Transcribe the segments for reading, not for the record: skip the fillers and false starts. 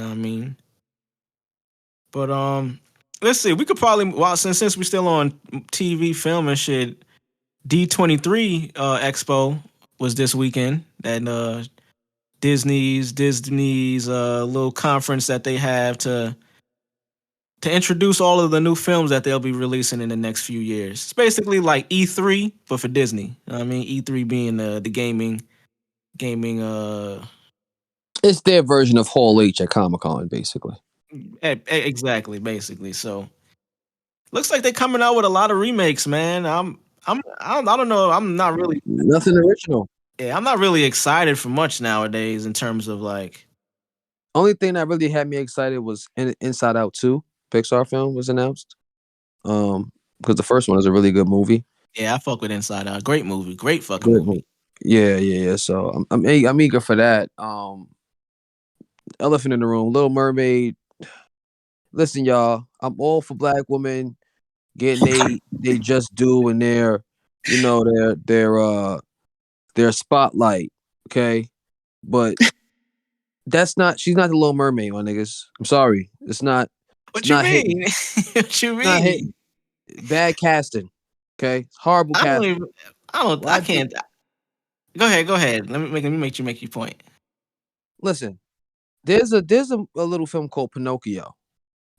know what I mean? But let's see. We could probably since we're still on TV, film and shit. D23 Expo was this weekend. That Disney's little conference that they have to introduce all of the new films that they'll be releasing in the next few years. It's basically like E3 but for Disney. You know what I mean, E3 being the gaming It's their version of Hall H at Comic-Con, basically. Exactly, basically. So looks like they're coming out with a lot of remakes, man. I don't know. I'm not really nothing original. Yeah, I'm not really excited for much nowadays in terms of like. Only thing that really had me excited was Inside Out 2, Pixar film was announced. Because the first one is a really good movie. Yeah, I fuck with Inside Out. Great movie. Great fucking movie. Yeah. So I'm eager for that. Elephant in the Room, Little Mermaid. Listen, y'all, I'm all for black women getting they just do in their, you know, their spotlight. Okay, but she's not the Little Mermaid, my niggas. I'm sorry, it's not. What you mean? What you mean? Bad casting. Okay, horrible casting. I can't. Go ahead. Let me make your point. Listen, there's a little film called Pinocchio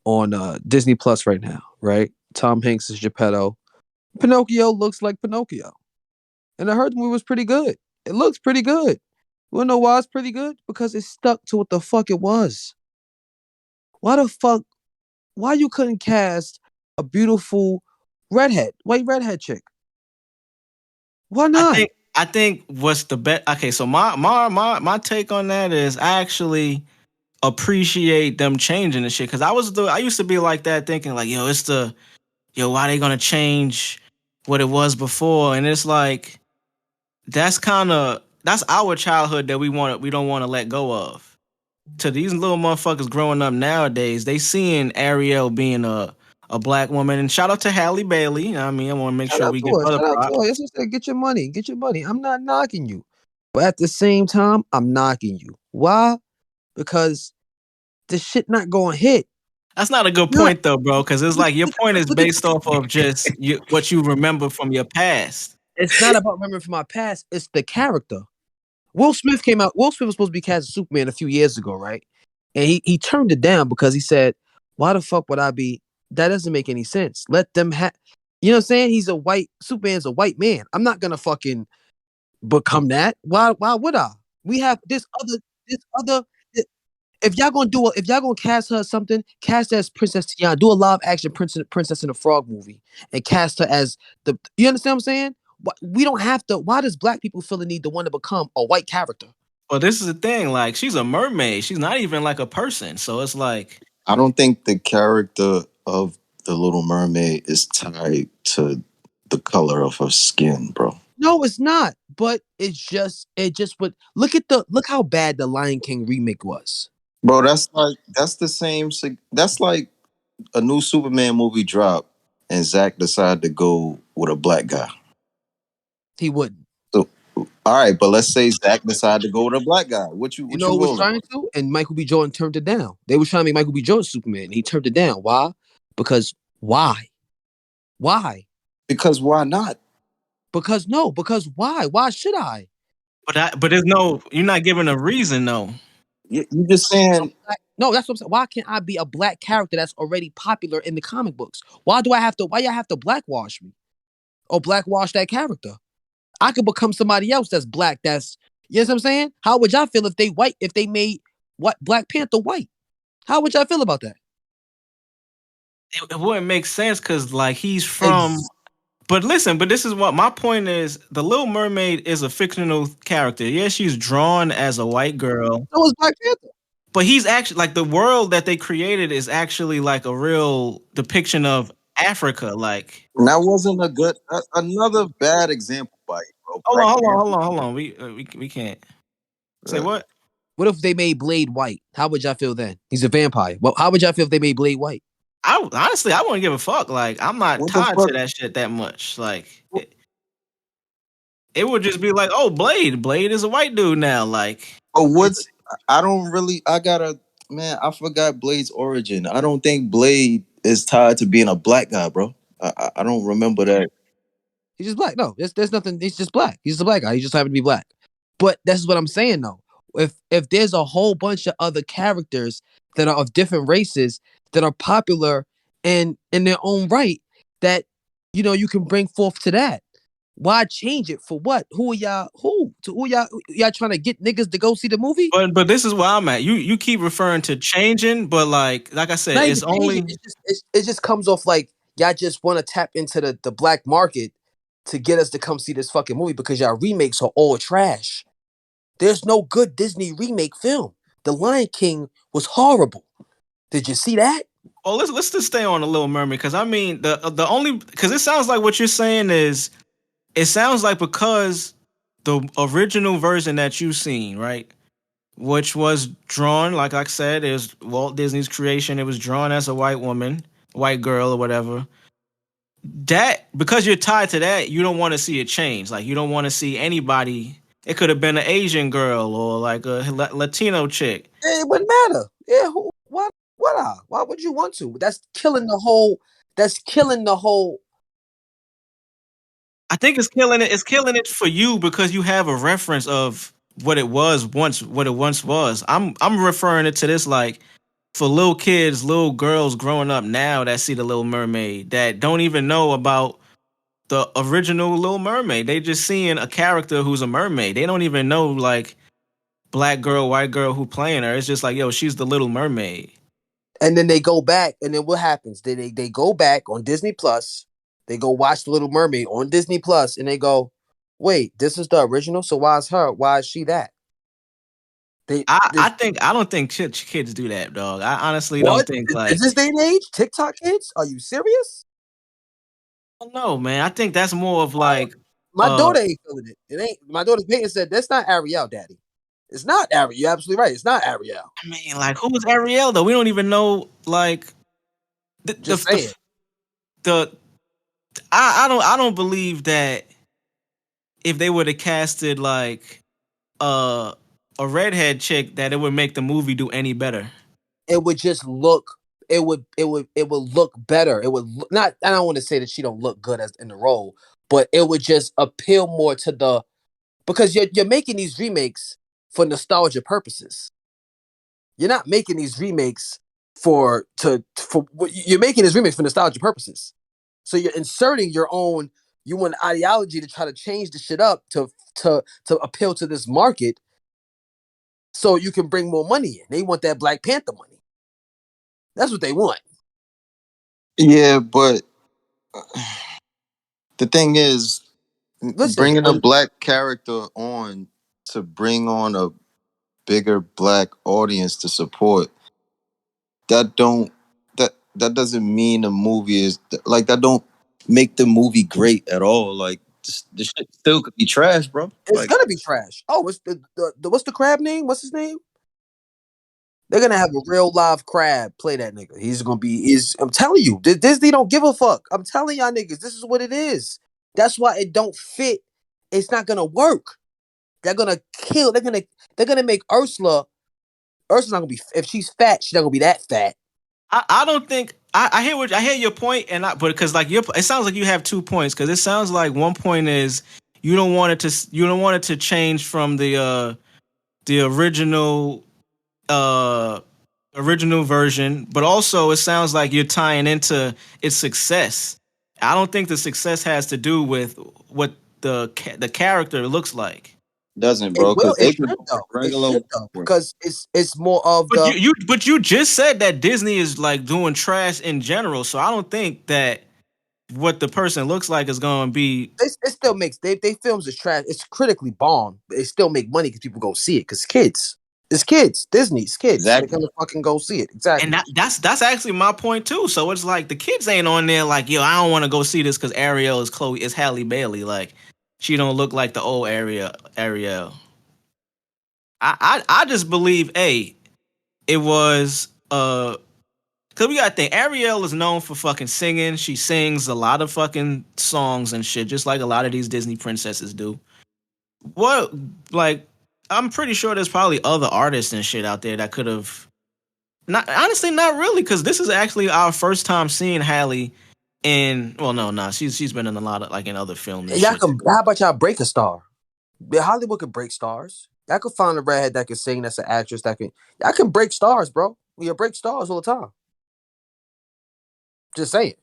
on Disney Plus right now, right? Tom Hanks is Geppetto. Pinocchio looks like Pinocchio. And I heard the movie was pretty good. It looks pretty good. You wanna know why it's pretty good? Because it stuck to what the fuck it was. Why you couldn't cast a beautiful white redhead chick? Why not? I think what's the best. Okay, so my take on that is I actually appreciate them changing the shit because I used to be like that thinking like why they gonna change what it was before, and it's like that's our childhood that we don't want to let go of. To these little motherfuckers growing up nowadays, they seeing Ariel being a black woman, and shout out to Halle Bailey. You know what I mean, I want to make sure we give her the props. Get your money. I'm not knocking you, but at the same time, I'm knocking you. Why? Because the shit not going to hit. That's not a good point though, bro. Because it's like your point is based off of just what you remember from your past. It's not about remembering from my past. It's the character. Will Smith came out. Will Smith was supposed to be cast as Superman a few years ago, right? And he turned it down because he said, "Why the fuck would I be? That doesn't make any sense. Let them have." You know what I'm saying? Superman's a white man. I'm not gonna fucking become that. Why would I? We have this other. If y'all gonna cast her something, cast her as Princess Tiana. Do a live action Princess and the Frog movie and cast her as the. You understand what I'm saying? We don't have to. Why does black people feel the need to want to become a white character? Well, this is the thing. Like, she's a mermaid. She's not even like a person. So it's like, I don't think the character of the Little Mermaid is tied to the color of her skin, bro. No, it's not. But it just would look how bad the Lion King remake was. Bro, that's the same. That's like a new Superman movie drop, and Zach decided to go with a black guy. He wouldn't. So, all right, but let's say Zach decided to go with a black guy. What you was trying to? And Michael B. Jordan turned it down. They were trying to make Michael B. Jordan Superman, and he turned it down. Why? Because why? Why? Because why not? Because no. Because why? Why should I? But there's no. You're not giving a reason though. You're just saying. No, that's what I'm saying. Why can't I be a black character that's already popular in the comic books? Why y'all have to blackwash me? Or blackwash that character? I could become somebody else that's black. That's, you know what I'm saying? How would y'all feel if they made Black Panther white? How would y'all feel about that? It wouldn't make sense because like he's from. But listen, this is what my point is. The Little Mermaid is a fictional character. Yeah, she's drawn as a white girl. So is Black Panther. But he's actually like the world that they created is actually like a real depiction of Africa. Like that wasn't another bad example by you, bro. Hold on. We can't say what. What if they made Blade white? How would y'all feel then? He's a vampire. Well, how would y'all feel if they made Blade white? Honestly, I wouldn't give a fuck. Like, I'm not tied to that shit that much. Like, it would just be like, oh, Blade is a white dude now. Like, I gotta Man, I forgot Blade's origin. I don't think Blade is tied to being a black guy, bro. I don't remember that. He's just black. No, there's nothing. He's just black. He's a black guy. He just happened to be black. But that's what I'm saying though. If there's a whole bunch of other characters that are of different races that are popular and in their own right, that you can bring forth to that. Why change it for what? Who are y'all? Y'all trying to get niggas to go see the movie? But this is where I'm at. You keep referring to changing, but like I said, Not it's even changing. only. It just comes off like y'all just want to tap into the black market to get us to come see this fucking movie because y'all remakes are all trash. There's no good Disney remake film. The Lion King was horrible. Did you see that? Oh, let's just stay on the Little Mermaid because I mean the only because it sounds like what you're saying is it sounds like because the original version that you've seen, right, which was drawn like I said, is Walt Disney's creation. It was drawn as a white woman, white girl, or whatever. That because you're tied to that, you don't want to see it change. Like you don't want to see anybody. It could have been an Asian girl or like a Latino chick. It wouldn't matter. Yeah, who, what? Why would you want to? That's killing the whole. That's killing the whole. I think it's killing it. It's killing it for you because you have a reference of what it was once, what it once was. I'm referring it to this like for little kids, little girls growing up now that see the Little Mermaid that don't even know about the original Little Mermaid. They just seeing a character who's a mermaid. They don't even know like black girl, white girl who playing her. It's just like, yo, she's the Little Mermaid. And then they go back, and then what happens? They go back on Disney Plus. They go watch The Little Mermaid on Disney Plus, and they go, "Wait, this is the original. So why is her? Why is she that?" They I don't think kids do that, dog. I honestly don't what think is like this day and age? TikTok kids? Are you serious? no, man. I think that's more of like My daughter ain't feeling it. It ain't. My daughter's parents said that's not Ariel, Daddy. It's not Ariel. You're absolutely right. It's not Ariel. I mean, like who's Ariel though? We don't even know like the Just saying. the I don't believe that if they would have casted like a redhead chick that it would make the movie do any better. It would just look. It would look better. It would not. I don't want to say that she don't look good as in the role, but it would just appeal more to the because you're making these remakes for nostalgia purposes. You're not making these remakes for you're making these remakes for nostalgia purposes. So you're inserting your own you want ideology to try to change the shit up to appeal to this market so you can bring more money in. They want that Black Panther money. That's what they want. Yeah, but the thing is, Listen, bringing a black character on to bring on a bigger black audience to support that don't that doesn't mean the movie is like that don't make the movie great at all. Like the shit still could be trash, bro. it's Like gonna be trash. Oh, what's the what's the crab name? What's his name? They're gonna have a real live crab play that nigga. He's gonna be. I'm telling you, Disney don't give a fuck. I'm telling y'all niggas, this is what it is. That's why it don't fit. It's not gonna work. They're gonna kill. They're gonna make Ursula. Ursula's not gonna be. If she's fat, she's not gonna be that fat. I don't think I hear your point but because like it sounds like you have 2 points because it sounds like one point is you don't want it to change from the uh original version, but also it sounds like you're tying into its success. I don't think the success has to do with what the character looks like. doesn't, It bro, will. because It they could should though. It regular. should though because it's more of But the. you just said that Disney is like doing trash in general, so I don't think that what the person looks like is going to be. It still makes they films is trash. It's critically bombed. But they still make money because people go see it. Because kids, it's kids. Disney's kids. They're Exactly. gonna fucking go see it. And Exactly. that's actually my point too. So it's like the kids ain't on there like, yo, I don't want to go see this because Ariel is Halle Bailey. Like she don't look like the old Ariel. I just believe it was because we gotta think Ariel is known for fucking singing. She sings a lot of fucking songs and shit, just like a lot of these Disney princesses do. What like I'm pretty sure there's probably other artists and shit out there that could have Not honestly, not really, because this is actually our first time seeing Halle in. Well, no, she's been in a lot of like in other films and Y'all shit can. too. How about y'all break a star? Yeah, Hollywood can break stars. Y'all can find a redhead that can sing. That's an actress that can. Y'all can break stars, bro. You break stars all the time. Just saying.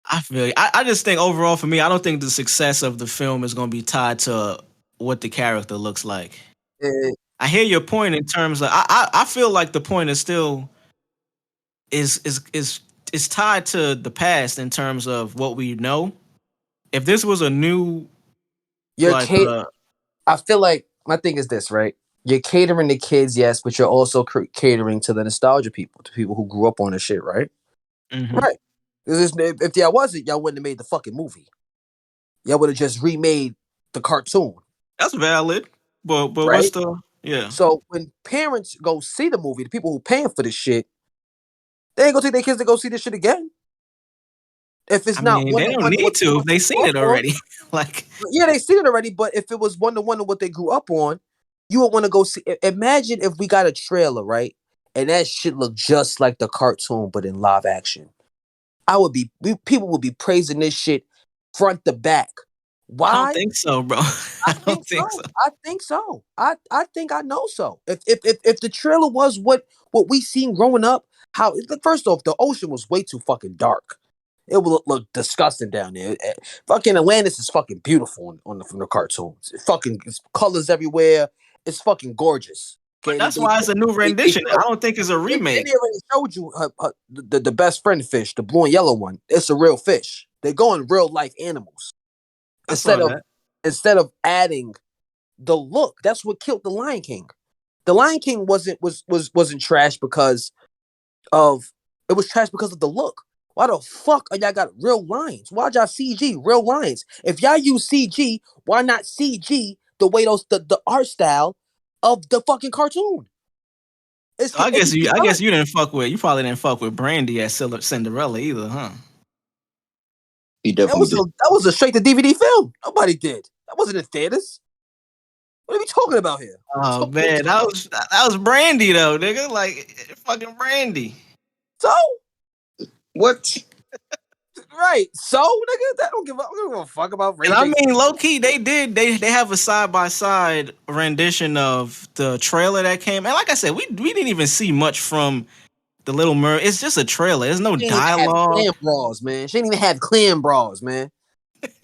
I feel you. I just think overall for me, I don't think the success of the film is going to be tied to what the character looks like. Eh, I hear your point in terms of I feel like the point is still is tied to the past in terms of what we know. If this was a new you're like Kate. I feel like my thing is this, right? You're catering to kids, yes, but you're also catering to the nostalgia people, to people who grew up on this shit, right? mhm. Right. If y'all wasn't, y'all wouldn't have made the fucking movie. Y'all would have just remade the cartoon, That's valid. But what's right? the yeah? So when parents go see the movie, the people who paying for this shit, they ain't gonna take their kids to go see this shit again. If it's I not mean, one they to don't one to need what they to if they grew seen up it on, already. Like yeah, they seen it already. But if it was one to one to what they grew up on, you would want to go see. Imagine if we got a trailer, right, and that shit looked just like the cartoon, but in live action. People would be praising this shit front to back. I don't Why? think so, bro. I I don't think think so. so. I think so. I think I know so. If the trailer was what we seen growing up, how first off, the ocean was way too fucking dark. It would look disgusting down there. Fucking Atlantis is fucking beautiful from the cartoons. It's colors everywhere. It's fucking gorgeous. But Okay, that's why it's a new they rendition. I don't think it's a then remake. they already showed you the best friend fish, the blue and yellow one. It's a real fish. They're going real life animals I saw instead of that. adding the look. That's what killed the Lion King. The Lion King wasn't trash because of it was trash because of the look. Why the fuck are y'all got real lions? Why y'all CG real lions? If y'all use CG, why not CG the way the art style of the fucking cartoon? So I It guess could be I done. guess you probably didn't fuck with Brandy as Cinderella either, huh? He definitely did. That was a straight to DVD film. Nobody did. That wasn't in theaters. What are we talking about here? Oh man, that was Brandy though, nigga. Like fucking Brandy. So What? right. So nigga, I don't give a fuck about Ray And I J. mean, low key, they have a side by side rendition of the trailer that came. And like I said, we didn't even see much from the Little Mermaid. It's just a trailer. There's no She didn't even have dialogue. clam bras, man. She didn't even have clam bras, man.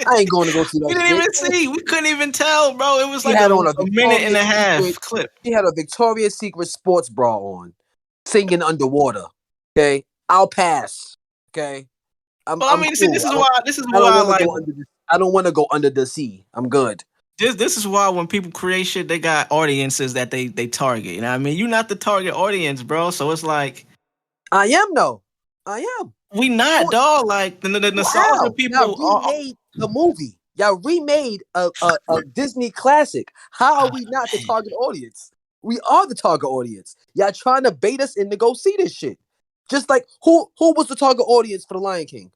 I ain't going to go see We that didn't shit. even see. We couldn't even tell, bro. It was She like had a on a minute and Victoria's a Secret. half clip. She had a Victoria's Secret sports bra on, singing underwater. Okay, I'll pass. Okay, Well, I I'm mean, see, cool. this is I don't why want to like go under. I don't want to go under the sea. I'm good. this is why when people create shit, they got audiences that they target. You know what I mean? You're not the target audience, bro. So it's like I am though. I am. we not, dog. Like the nostalgia Wow. Y'all people are. remade the movie. Y'all remade a Disney classic. How are we not the target audience? We are the target audience. Y'all trying to bait us in to go see this shit. Just like who was the target audience for the Lion King?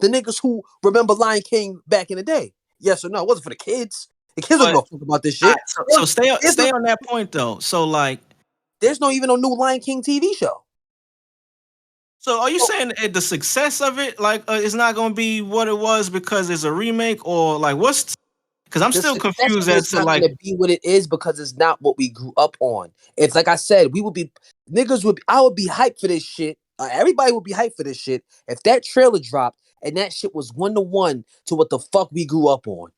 The niggas who remember Lion King back in the day. Yes or no? It wasn't for the kids. The kids don't give But a fuck about this all shit. right, so There's stay no, on that point though. So like, there's no even a new Lion King TV show. so are you So saying that the success of it like is not going to be what it was because it's a remake, or like what's? Because I'm the still success confused of as it's to not like. gonna be what it is because it's not what we grew up on. It's like I said, I would be hyped for this shit. Everybody would be hyped for this shit if that trailer dropped and that shit was one to one to what the fuck we grew up on.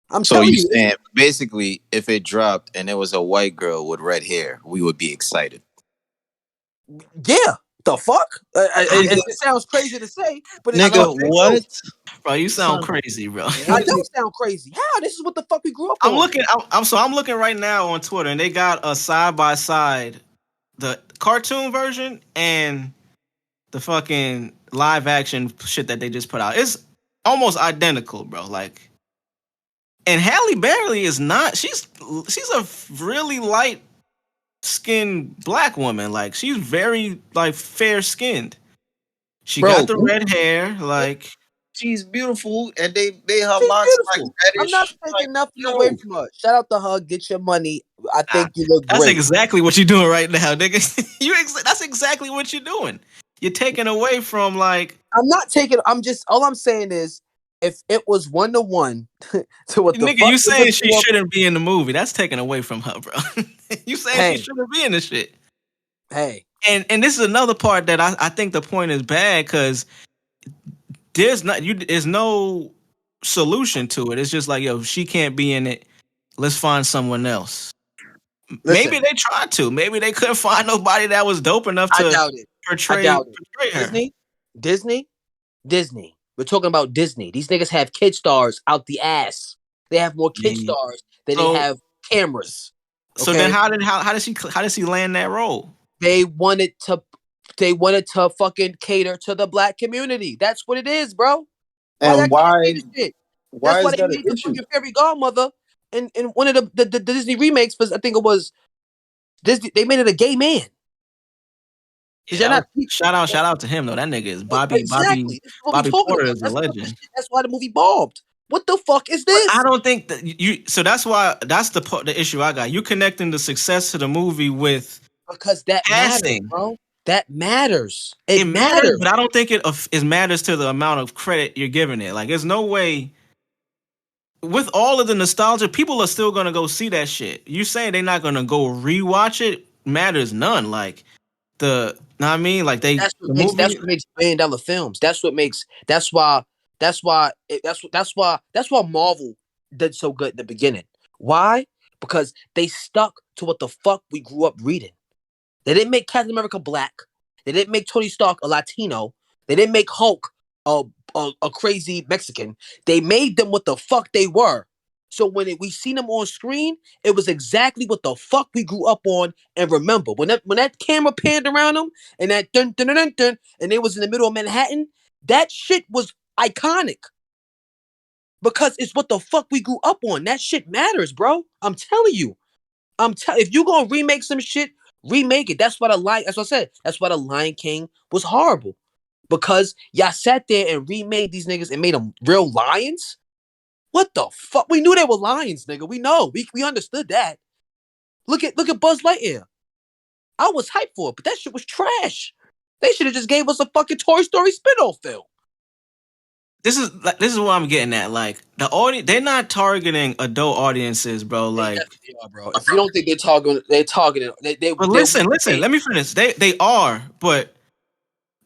I'm So telling you you, saying basically, if it dropped and it was a white girl with red hair, we would be excited. yeah, the fuck. Nigga, It sounds crazy to say, but I don't nigga, think it's so, what? true. bro. You sound Son, crazy, bro. I what? don't sound crazy. How? This is what the fuck we grew up I'm on. looking. I'm looking right now on Twitter, and they got a side by side, the cartoon version and the fucking live action shit that they just put out. It's almost identical, bro. Like, and Halle Berry is not. She's a really light skinned black woman. Like, she's very like fair skinned. She got Bro, the red hair. Like, she's beautiful, and they made her She's locks like beautiful. I'm not reddish. taking Like, nothing yo, away from her. Shout out to her. Get your money. I Nah, think you look that's great. exactly what you're doing right now, nigga. That's exactly what you're doing. You're taking away from like. I'm not taking. I'm just. All I'm saying is, if it was 1-to-1 to what the Nigga, fuck you niggas saying she grew up. shouldn't be in the movie? That's taken away from her, bro. You saying she Hey, shouldn't be in this shit? hey. And this is another part that I think the point is bad because there's no solution to it. It's just like, yo, if she can't be in it, let's find someone else. Maybe Listen, they tried to. Maybe they couldn't find nobody that was dope enough I to doubt it. I portray doubt it. her. Disney. We're talking about Disney. These niggas have kid stars out the ass. They have more kid Yeah. stars than they So have cameras. so then Okay, how does he land that role? they wanted to fucking cater to the black community. That's what it is, bro. Why y'all and can't see this shit? That's why why is they that an made the issue? fucking fairy godmother in one of the Disney remakes. I think it was Disney. They made it a gay man. Yeah, Did y'all that was not? shout out to him though. That nigga is Exactly. This is what we Bobby talking Porter about. is a That's why the legend. shit, that's why the movie bombed. What the fuck is But I this? don't think that you. So that's why that's the issue I got. You connecting the success of the movie with Because that matters, passing. bro. That matters. It It matters, matters. but I don't think it matters to the amount of credit you're giving it. Like, there's no way. With all of the nostalgia, people are still gonna go see that shit. You saying they're not gonna go rewatch it matters none. Like know what I mean? Like That's movie. what makes $1 billion films. That's why Marvel did so good in the beginning. Why? Because they stuck to what the fuck we grew up reading. They didn't make Captain America black. They didn't make Tony Stark a Latino. They didn't make Hulk a crazy Mexican. They made them what the fuck they were. So we seen them on screen, it was exactly what the fuck we grew up on and remember. When that camera panned around them and that dun dun dun dun, dun and they was in the middle of Manhattan, that shit was iconic because it's what the fuck we grew up on. That shit matters, bro. I'm telling you. If you gonna remake some shit, remake it. That's what I said. That's why the Lion King was horrible. Because y'all sat there and remade these niggas and made them real lions. What the fuck? We knew they were lions, nigga. We know. We understood that. Look at Buzz Lightyear. I was hyped for it, but that shit was trash. They should have just gave us a fucking Toy Story spin-off film. This is what I'm getting at. Like the audience, they're not targeting adult audiences, bro. Like, They are, bro. If you don't think they're targeting. but listen. Let me finish. They are, but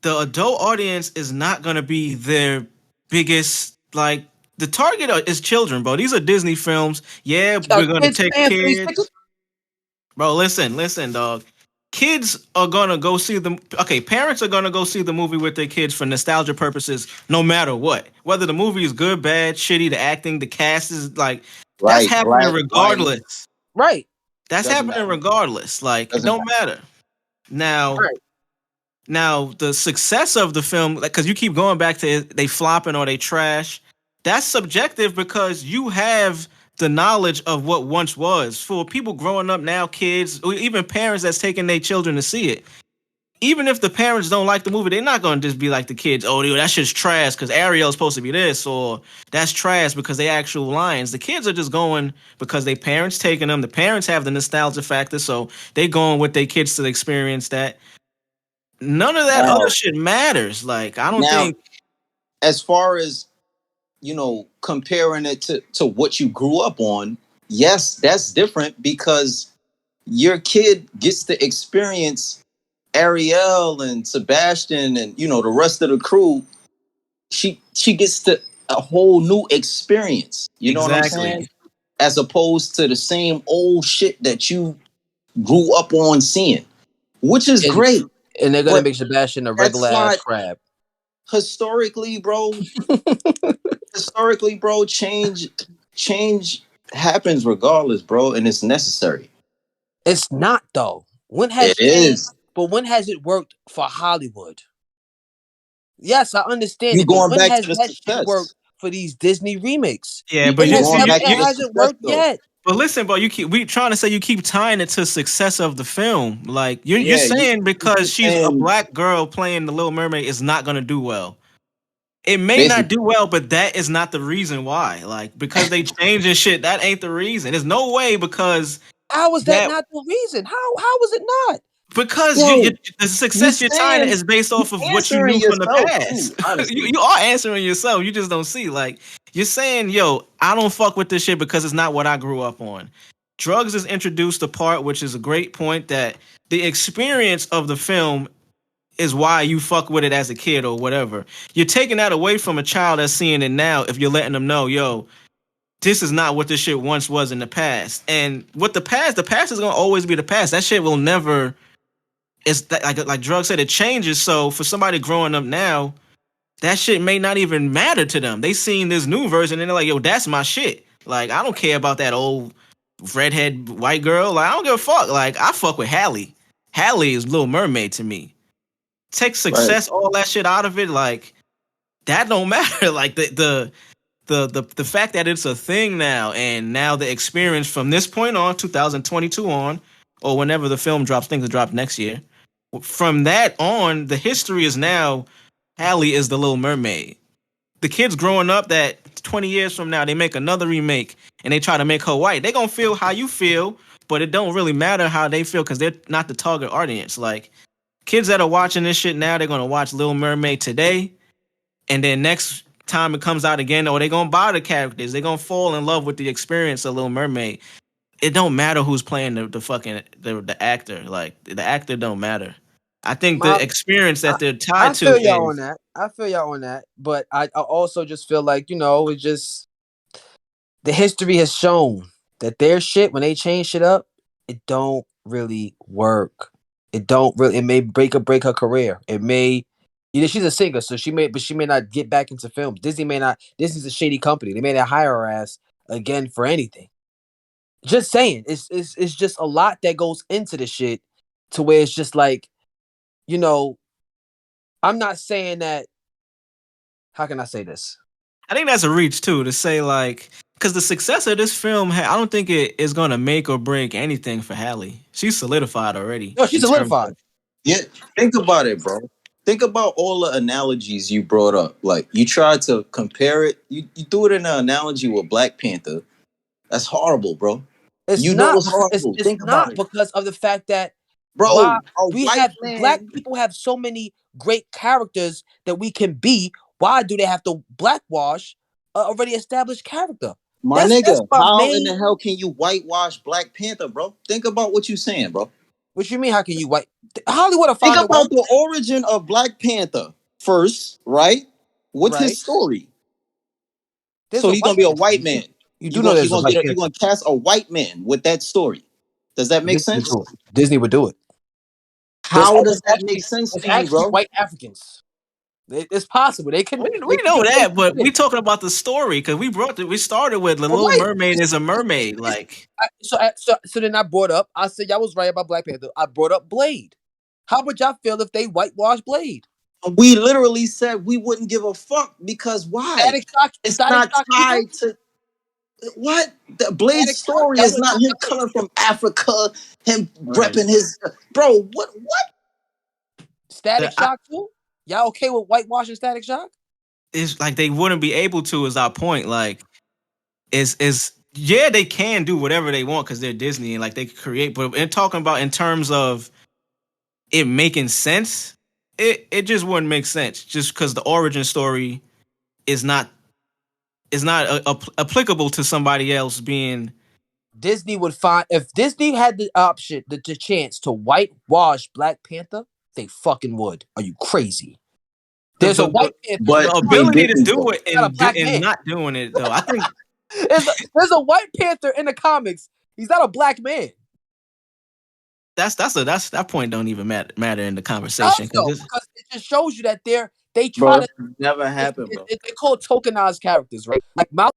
the adult audience is not gonna be their biggest. Like the target is children, bro. These are Disney films. Yeah, we're gonna Kids take paying for these kids, tickets? bro. Listen, dog. Kids are gonna go see them. Okay, parents are gonna go see the movie with their kids for nostalgia purposes, no matter what. Whether the movie is good, bad, shitty, the acting, the cast is like that's Right, happening black, white, regardless. Right. That's doesn't happening matter. regardless. Like it Doesn't don't matter. Now, Right. now the success of the film, like, because you keep going back to they flopping or they trash. That's subjective because you have the knowledge of what once was. For people growing up now, kids, or even parents that's taking their children to see it. Even if the parents don't like the movie, they're not gonna just be like the kids. Oh, dude, that shit's trash because Ariel's supposed to be this, or that's trash because they actual lions. The kids are just going because their parents taking them. The parents have the nostalgia factor, so they going with their kids to experience that. None of that other Now, shit matters. Like I don't now, think. as far as comparing it to what you grew up on, yes, that's different because your kid gets to experience Ariel and Sebastian and the rest of the crew. She gets to a whole new experience. You know what I'm saying? Exactly. As opposed to the same old shit that you grew up on seeing, which is And, great. and they're gonna But make Sebastian a regular that's ass not crab. historically, bro. Historically, bro, change happens regardless, bro, and it's necessary. It's not though. When It has change? is. But when has it worked for Hollywood? Yes, I understand You it, but going when back has to the that shit success. worked for these Disney remakes? Yeah, You, but It you you has see, going never. back It to the hasn't success worked though. yet. but listen, bro, we trying to say you keep tying it to success of the film. Like you're Yeah, saying you because keep she's a saying black girl playing the Little Mermaid is not gonna do well. It may Basically, not do well, but that is not the reason why. Like, because they changing shit, that ain't the reason. There's no way because How is that that not the reason? How was it not? because yo, the you're success you're tying saying is based off you of what you answering knew from the yourself past. too. Honestly, You are answering yourself. You just don't see. Like, you're saying, yo, I don't fuck with this shit because it's not what I grew up on. Drugs is introduced the part, which is a great point, that the experience of the film is why you fuck with it as a kid or whatever. You're taking that away from a child that's seeing it now if you're letting them know, yo, this is not what this shit once was in the past. And with the past is gonna always be the past. That shit will never. It's that, like Drug said, it changes. So for somebody growing up now, that shit may not even matter to them. They seen this new version and they're like, yo, that's my shit. Like, I don't care about that old redhead white girl. Like, I don't give a fuck. Like, I fuck with Halle. Halle is Little Mermaid to me. Take right? success, all that shit out of it, like that don't matter. Like the fact that it's a thing now, and now the experience from this point on, 2022 on, or whenever the film drops, things will drop next year. From that on, the history is now Halle is the Little Mermaid. The kids growing up that 20 years from now, they make another remake and they try to make her white. They gonna feel how you feel, but it don't really matter how they feel because they're not the target audience. Like kids that are watching this shit now, they're gonna watch Little Mermaid today, and then next time it comes out again, or they gonna buy the characters. They're gonna fall in love with the experience of Little Mermaid. It don't matter who's playing the fucking the actor. Like the actor don't matter. I think the My, experience I, that they're I tied to feel y'all on is that. I feel y'all on that. But I also just feel like, it just the history has shown that their shit, when they change shit up, it don't really work. It may break her career. It may she's a singer, so she may not get back into films. Disney's a shady company. They may not hire her ass again for anything. Just saying, it's just a lot that goes into the shit to where it's just like, you know, I'm not saying that. How can I say this? I think that's a reach too to say like because the success of this film, I don't think it is gonna make or break anything for Halle. She's solidified already No, she's in terms solidified. of Yeah, think about it, bro. Think about all the analogies you brought up. Like you tried to compare it. You threw it in an analogy with Black Panther. That's horrible, bro. It's You know not it's because horrible. it's Think about not it, because of the fact that why bro. A we white have black man, people have so many great characters that we can be. Why do they have to blackwash already established character? my That's nigga. my How in the main. hell can you whitewash Black Panther, bro? Think about what you're saying, bro. What you mean? How can you white Hollywood will Think find a white about the origin of Black Panther first, right? What's his right? story? There's So a he's gonna white be a panther. white man. You do know You there's a gonna white get you panther. gonna cast a white man with that story. Does that make Disney would sense? do it. Disney would do it. How does that make sense There's to you, actually bro? white Africans. It's possible we they can know get them that, but in. we talking about the story because we started with the All Little right. Mermaid is a mermaid. Like So then I brought up. I said y'all was right about Black Panther. I brought up Blade. How would y'all feel if they whitewash Blade? We literally said we wouldn't give a fuck because why? It's Static not Shock either. tied to what the Blade's Static Shock. story is not him coming from Africa, him right. repping his bro. What? Static The, I, Shock too. Y'all okay with whitewashing Static Shock? it's like they wouldn't be able to. Is our point? Like is yeah, they can do whatever they want because they're Disney and like they can create. But in talking about in terms of it making sense, it just wouldn't make sense just because the origin story is not applicable to somebody else being. Disney would find if Disney had the option, the chance to whitewash Black Panther, they fucking would. Are you crazy? The There's a the the, white Panther in But the the they comics. ability to didn't do though. it He's not a black and man. not doing it though. I think There's a white Panther in the comics. He's not a black man. that point don't even matter in the conversation because Because it just shows you that they Bro, try it to never happened, bro. they call tokenized characters, right? Like Miles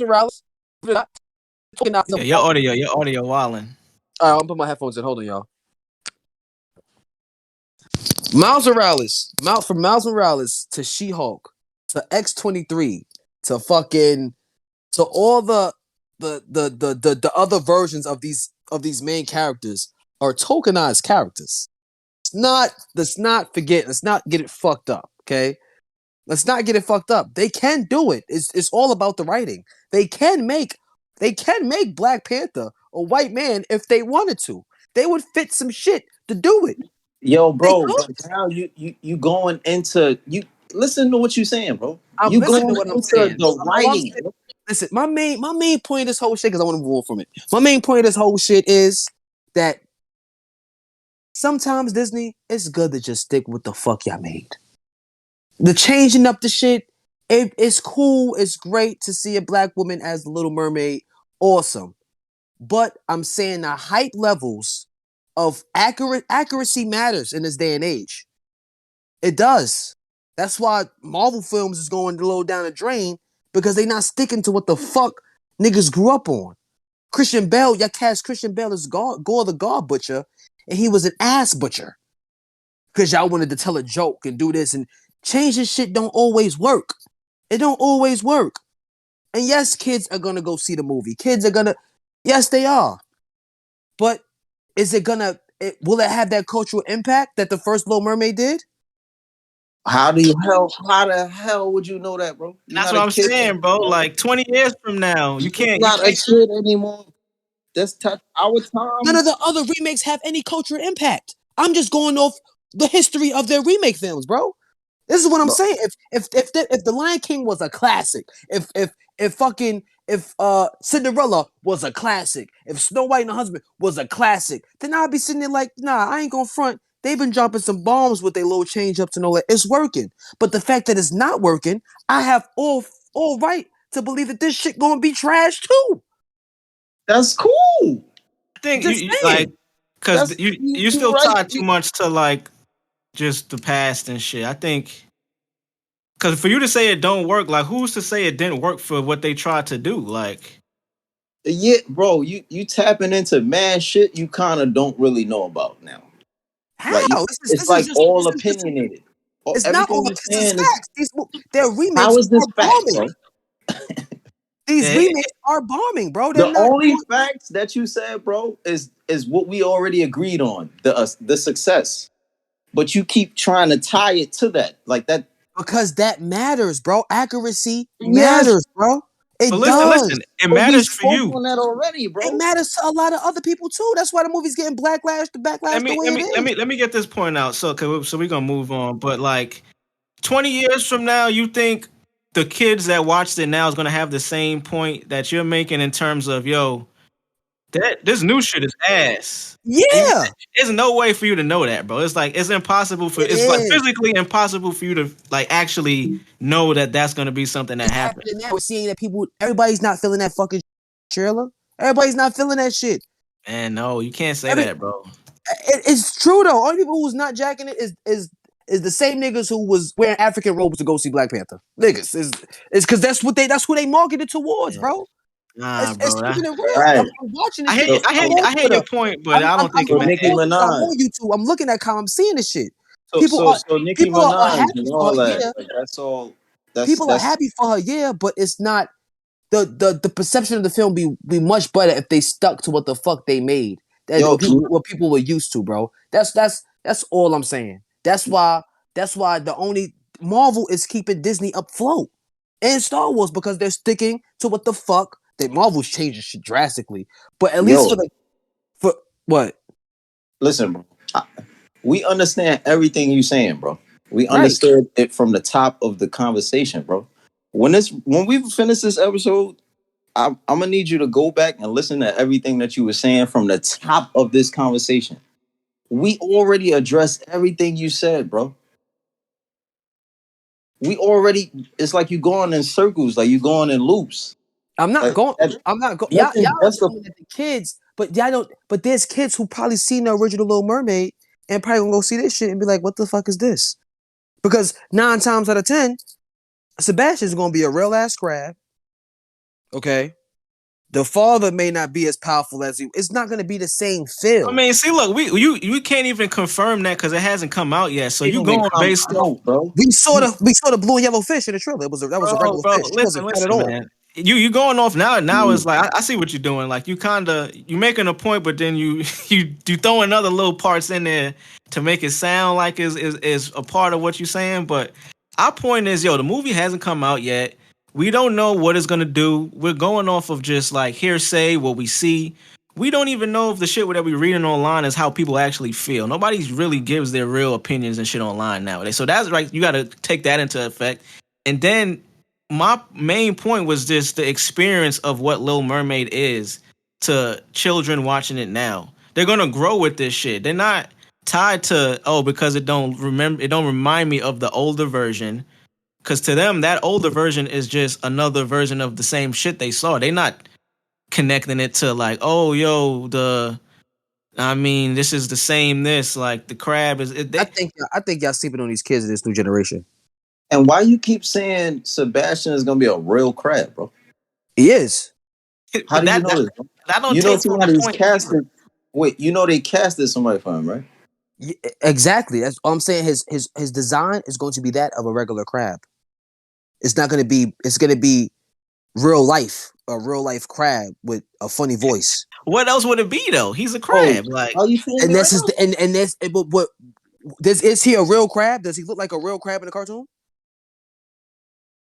Morales, not tokenized. yeah, your audio wilding. All right, I'm gonna put my headphones in. Hold on, y'all. Miles Morales to She-Hulk to X-23 to fucking to all the other versions of these main characters are tokenized characters. Let's not get it fucked up, okay? Let's not get it fucked up. They can do it. It's all about the writing. They can make Black Panther a white man if they wanted to. They would fit some shit to do it. Yo, bro, but now you going into you listen to what you're saying, bro. I'm You listening going to what I'm into saying. the writing. Listen, my main point of this whole shit, because I want to move on from it. My main point of this whole shit is that sometimes Disney, it's good to just stick with the fuck y'all made. The changing up the shit, it's cool. It's great to see a black woman as the Little Mermaid. Awesome. But I'm saying the hype levels of accuracy matters in this day and age. It does. That's why Marvel films is going a little down the drain, because they not sticking to what the fuck niggas grew up on. Christian Bale, y'all cast Christian Bale as Gore the God Butcher, and he was an ass butcher. Because y'all wanted to tell a joke and do this, and changing shit don't always work. It don't always work. And yes, kids are gonna go see the movie. Yes, they are. But is it will it have that cultural impact that the first Little Mermaid did? How the hell would you know that, bro? You're That's not what a I'm kid saying, bro. anymore. Like 20 years from now, you You're can't. not a kid anymore. That's our time. None of the other remakes have any cultural impact. I'm just going off the history of their remake films, bro. This is what I'm saying. If the Lion King was a classic, if Cinderella was a classic, if Snow White and her Husband was a classic, then I'd be sitting there like, nah, I ain't gonna front. They've been dropping some bombs with their little change ups and all that. It's working. But the fact that it's not working, I have all right to believe that this shit gonna be trash too. That's cool. I think Just you saying. like, because you still right. tied too much to like just the past and shit. I think because for you to say it don't work, like who's to say it didn't work for what they tried to do? Like, Yeah, bro, you tapping into mad shit you kind of don't really know about now. How? Like it's like all opinionated. It's not Everything all. you're It's saying facts. Their remakes how is this are fact, bombing. bro? These remakes are bombing, bro. They're The not. only facts that you said, bro, is what we already agreed on, the success. But you keep trying to tie it to that, like that. Because that matters, bro. Accuracy Yes, matters, bro. but It listen, does. listen, it but we matters for spoke you. on that already, It bro. matters to a lot of other people too. That's why the movie's getting backlash the way it is. Let me get this point out. So we're gonna move on. But like 20 years from now, you think the kids that watched it now is gonna have the same point that you're making in terms of this new shit is ass. Yeah, There's no way for you to know that, bro. It's like it's like is. physically impossible for you to like actually know that that's gonna be something that happens. Happening now. We're seeing that everybody's not feeling that fucking trailer. Everybody's not feeling that shit. Man, no, you can't say that, bro. It's true though. Only people who's not jacking it is the same niggas who was wearing African robes to go see Black Panther. Niggas is because that's who they marketed towards, bro. Nah, It's bro. keeping it real. Right. I'm watching this I shit. hate your point, but I don't think it I'm matters. Nicki I'm Minaj. on YouTube. I'm looking at comments. I'm seeing this shit. So Nicki People are Minaj happy and for all her, that. yeah. Like, that's all. People are happy for her, yeah. But it's not the perception of the film be much better if they stuck to what the fuck they made. What people were used to, bro. That's all I'm saying. That's why the only Marvel is keeping Disney afloat and Star Wars, because they're sticking to what the fuck that Marvel's changing shit drastically. But at least for what? Listen, bro. We understand everything you saying, bro. We Right. understood it from the top of the conversation, bro. When we finish this episode, I'm gonna need you to go back and listen to everything that you were saying from the top of this conversation. We already addressed everything you said, bro. It's like you going in circles, like you going in loops. I'm not Like, going. Y'all are assuming that the kids, but y'all don't. But there's kids who probably seen the original Little Mermaid and probably gonna go see this shit and be like, "What the fuck is this?" Because 9 times out of 10, Sebastian's gonna be a real ass crab. Okay, the father may not be as powerful as he. It's not gonna be the same feel. I mean, see, look, we can't even confirm that because it hasn't come out yet. So you going based off, bro. We saw the blue and yellow fish in the trailer. That was a regular fish. Listen, man. You going off now it's like I see what you're doing. Like you making a point, but then you throwing other little parts in there to make it sound like is a part of what you're saying. But our point is, yo, the movie hasn't come out yet. We don't know what it's gonna do. We're going off of just like hearsay, what we see. We don't even know if the shit that we reading online is how people actually feel. Nobody really gives their real opinions and shit online nowadays. So that's right. You got to take that into effect. And then my main point was just the experience of what Little Mermaid is to children watching it now. They're gonna grow with this shit. They're not tied to because it don't remind me of the older version. Because to them, that older version is just another version of the same shit they saw. They not connecting it to like, oh, yo, this is the same. This like the crab is. I think y'all sleeping on these kids of this new generation. And why you keep saying Sebastian is gonna be a real crab, bro? He is. How do you know this? Bro? That don't you know take from the somebody's point. casted. Wait, you know they casted somebody for him, right? Yeah, exactly. That's all I'm saying. His design is going to be that of a regular crab. It's not going to be. It's going to be real life, a real life crab with a funny voice. What else would it be though? He's a crab. Like, are you feeling and me that's right his. now? And that's but what. Is he a real crab? Does he look like a real crab in the cartoon?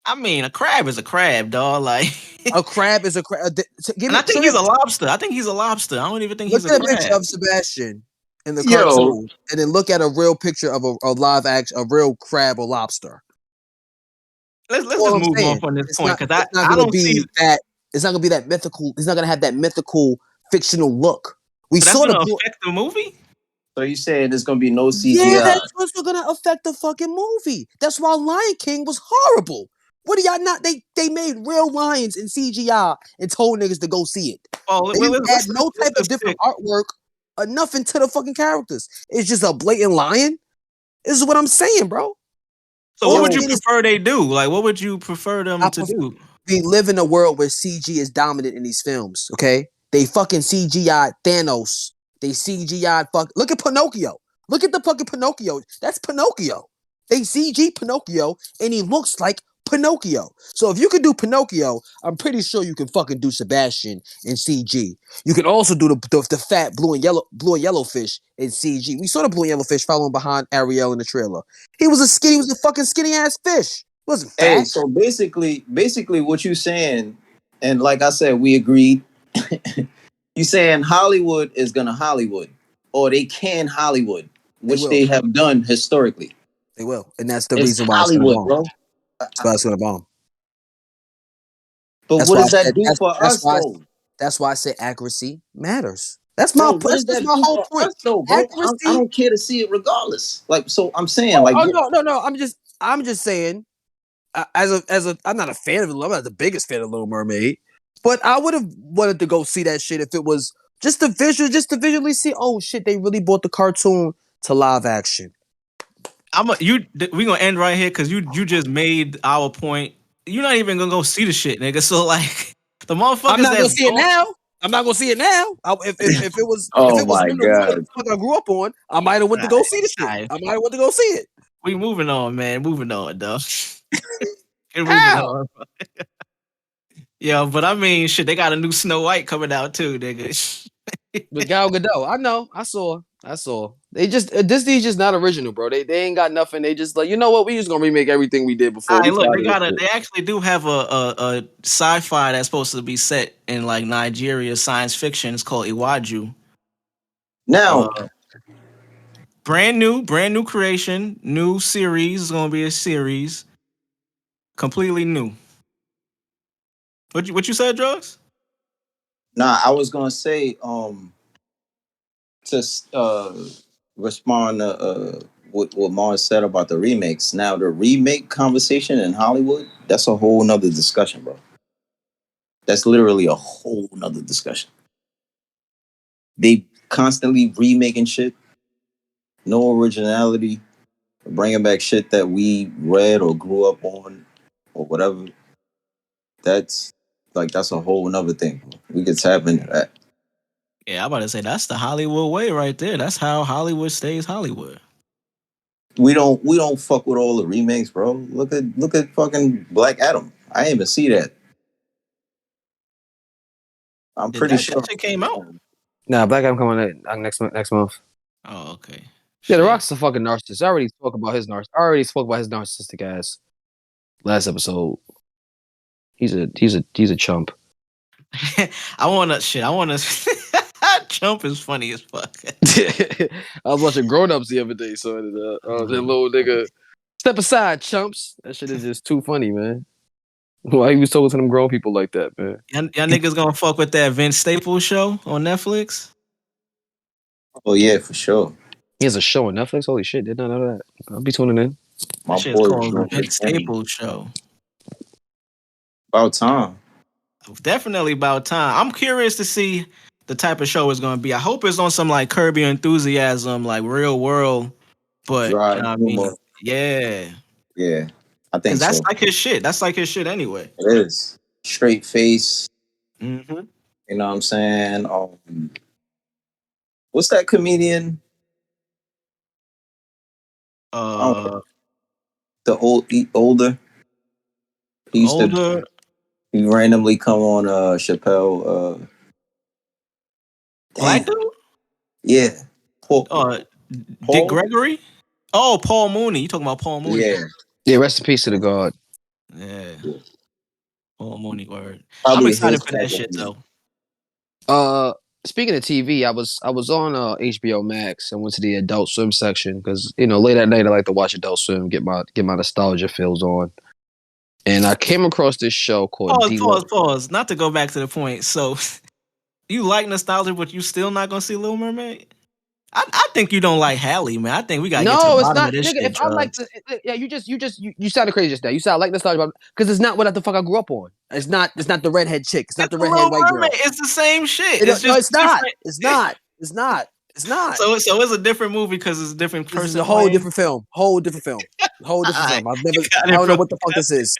I mean, a crab is a crab, dog. Like a crab is a crab. I think he's a lobster. I think he's a lobster. I don't even think he's a crab. Look at a picture of Sebastian in the cartoon, and then look at a real picture of a live action, a real crab or lobster. Let's just move on from this point because I don't see that. It's not gonna be that mythical. It's not gonna have that mythical fictional look. We saw the affect the movie. So you saying there's gonna be no CGI? Yeah, that's what's gonna affect the fucking movie. That's why Lion King was horrible. What do y'all not? They made real lions in CGI and told niggas to go see it. Oh, they didn't add no type of different artwork or nothing to the fucking characters. It's just a blatant lion. This is what I'm saying, bro. So what would you prefer they do? Like, what would you prefer them to do? We live in a world where CG is dominant in these films, okay? They fucking CGI Thanos. They CGI look at Pinocchio. Look at the fucking Pinocchio. That's Pinocchio. They CG Pinocchio and he looks like Pinocchio. So if you can do Pinocchio, I'm pretty sure you can fucking do Sebastian in CG. You can also do the fat blue and yellow fish in CG. We saw the blue and yellow fish following behind Ariel in the trailer. He was a fucking skinny ass fish. He wasn't fat. Hey, so basically what you saying, and like I said, we agreed. You saying Hollywood is gonna Hollywood, or they can Hollywood, which they have done historically. They will, and that's the reason why Hollywood, it's gonna bomb. Bro. That's why it's gonna bomb. But that's what does that do for us, though? That's why I say accuracy matters. That's my whole point. Us, though, bro? Accuracy, I don't care to see it regardless. Like, so I'm saying, no. I'm just saying. I'm not a fan of it. I'm not the biggest fan of Little Mermaid, but I would have wanted to go see that shit if it was just to visually see. Oh shit, they really brought the cartoon to live action. We gonna end right here because you just made our point. You're not even gonna go see the shit, nigga. So like the motherfuckers. I'm not gonna see it now. I'm not gonna see it now. If it was, oh if it was my god, I grew up on, I might have went to go see the shit. I might have went to go see it. We moving on, man. Moving on, dog. Yeah, but I mean, shit, they got a new Snow White coming out too, nigga. With Gal Gadot, I know, I saw. They just Disney's just not original, bro. They ain't got nothing. They just like, you know what? We just gonna remake everything we did before. Look, they actually do have a sci-fi that's supposed to be set in like Nigeria science fiction. It's called Iwaju. Now, brand new creation, new series. It's gonna be a series, completely new. What you said, Drvgz? Nah, I was gonna say to respond to what Marz said about the remakes. Now, the remake conversation in Hollywood, that's a whole nother discussion, bro. That's literally a whole nother discussion. They constantly remaking shit, no originality, bringing back shit that we read or grew up on or whatever. That's a whole nother thing. We could tap into that. Yeah, I'm about to say that's the Hollywood way right there. That's how Hollywood stays Hollywood. We don't fuck with all the remakes, bro. Look at fucking Black Adam. I didn't even see that. I'm pretty sure that shit came out. Nah, Black Adam coming out next month. Oh, okay. Yeah, The Shit. Rock's a fucking narcissist. I already spoke about his narcissistic ass last episode. He's a chump. I wanna Jump is funny as fuck. I was watching Grown Ups the other day, so that little nigga, step aside, chumps. That shit is just too funny, man. Why he was talking to them grown people like that, man? Y'all niggas gonna fuck with that Vince Staples show on Netflix? Oh yeah, for sure. He has a show on Netflix. Holy shit, did not know that. I'll be tuning in. My That shit's boy was called the doing his Vince thing. Staples show. About time. Definitely about time. I'm curious to see the type of show it's gonna be. I hope it's on some like Curb Your Enthusiasm, like real world. But Dry you know what I mean? humor. Yeah. Yeah, I Because think that's so. like his shit. That's like his shit anyway. It is straight face. Mm-hmm. You know what I'm saying? What's that comedian? The older. He used Older. to. He randomly come on Chappelle. Black Damn. dude? Yeah. Paul. Dick Gregory? Oh, Paul Mooney. You talking about Paul Mooney? Yeah. Yeah, rest in peace to the god. Yeah. Paul Mooney word. Probably I'm excited his for that type shit of though. Speaking of TV, I was on HBO Max and went to the Adult Swim section because late at night I like to watch Adult Swim, get my nostalgia feels on, and I came across this show called Pause. Not to go back to the point. So, you like nostalgia, but you still not gonna see Little Mermaid? I think you don't like Halle, man. I think we gotta get to the No, it's bottom not, of this nigga. shit, If I like you sounded crazy just now. You sound like nostalgia because it's not what the fuck I grew up on. It's not the redhead chick. It's not the the redhead Little white girl. Mermaid. It's the same shit. No, It's just it's not. different. It's not. It's not. It's not. So it's a different movie because it's a different person. This is a whole different film. Whole different film. I don't know what the fuck this is.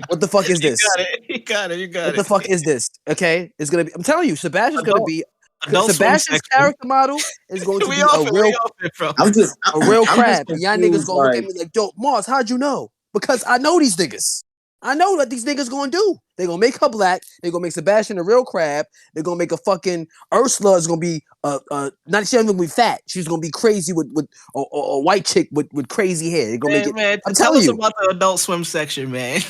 What the fuck is this? You got it. What the fuck is this? Okay, it's gonna be. I'm telling you, Sebastian's gonna be. Adult Sebastian's character model is going to be a real crab. And y'all niggas gonna look at me like, "Yo, Marz, how'd you know?" Because I know these niggas. I know what these niggas gonna do. They gonna make her black. They gonna make Sebastian a real crab. They're gonna make a fucking Ursula is gonna be not she's gonna be fat. She's gonna be crazy with a white chick with crazy hair. They're gonna make it. Man, I'm tell telling us you about the Adult Swim section, man.